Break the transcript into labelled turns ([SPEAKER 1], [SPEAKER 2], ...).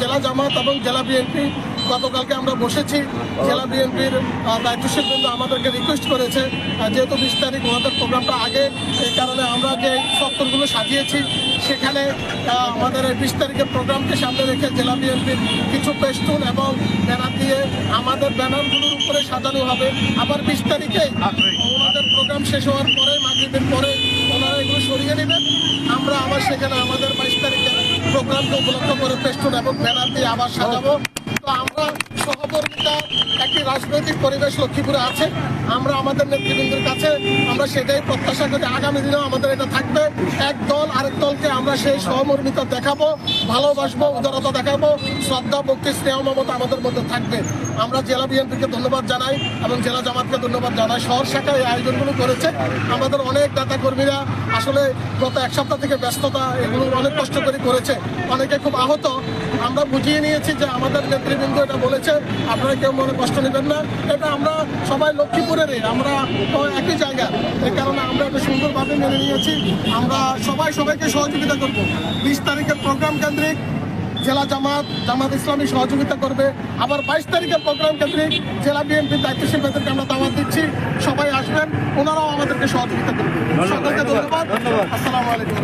[SPEAKER 1] জেলা জামাত এবং জেলা বিএনপি গতকালকে আমরা বসেছি। জেলা বিএনপির দায়িত্বশীল বৃন্দ আমাদেরকে রিকোয়েস্ট করেছে, যেহেতু 20 তারিখ ওনাদের প্রোগ্রামটা আগে, এই কারণে আমরা যে চত্বরগুলো সাজিয়েছি সেখানে আমাদের 20 তারিখের প্রোগ্রামকে সামনে রেখে জেলা বিএনপির কিছু পেস্টুন এবং ব্যানার দিয়ে আমাদের ব্যানারগুলোর উপরে সাজানো হবে। আবার 20 তারিখে ওনাদের প্রোগ্রাম শেষ হওয়ার পরে, মাগরিবের পরে ওনারা এগুলো সরিয়ে নেবেন। আমরা আবার সেখানে আমাদের 22 তারিখের প্রোগ্রামকে উপলক্ষ করে পেস্টুন এবং ব্যানার দিয়ে আবার সাজাবো। তো আমরা সহকর্মিতা একটি রাজনৈতিক পরিবেশ লক্ষ্মীপুরে আছে। আমরা আমাদের নেতৃবৃন্দের কাছে আমরা সেটাই প্রত্যাশা করি, আগামী দিনেও আমাদের এটা থাকবে। এক দল আরেক দলকে আমরা সেই সহমর্মিতা দেখাবো, ভালোবাসবো, উদারতা দেখাবো, শ্রদ্ধা, ভক্তি, স্নেহ, মমতা আমাদের মধ্যে থাকবে। আমরা জেলা বিএনপিকে ধন্যবাদ জানাই এবং জেলা জামাতকে ধন্যবাদ জানাই। শহর শাখায় এই আয়োজনগুলো করেছে। আমাদের অনেক নেতা কর্মীরা আসলে গত এক সপ্তাহ থেকে ব্যস্ততা, এগুলো অনেক কষ্ট করে করেছে। অনেকে খুব আহত। আমরা বুঝিয়ে নিয়েছি যে আমাদের নেতৃবৃন্দ এটা বলেছে, আপনারা কেউ মনে কষ্ট নেবেন না। এটা আমরা সবাই লক্ষ্মীপুরেরই, আমরা তো একই জায়গা, এই কারণে আমরা এটা সুন্দরভাবে মেনে নিয়েছি। আমরা সবাইকে সহযোগিতা করব। 20 তারিখের প্রোগ্রাম কেন্দ্রিক জেলা জামাত ইসলামী সহযোগিতা করবে। আবার 22 তারিখের প্রোগ্রাম কেন্দ্রিক জেলা বিএনপির দায়িত্বশীলদেরকে আমরা দাওয়াত দিচ্ছি, সবাই আসবেন, ওনারাও আমাদেরকে সহযোগিতা করবেন। সকলকে ধন্যবাদ। আসসালামু আলাইকুম।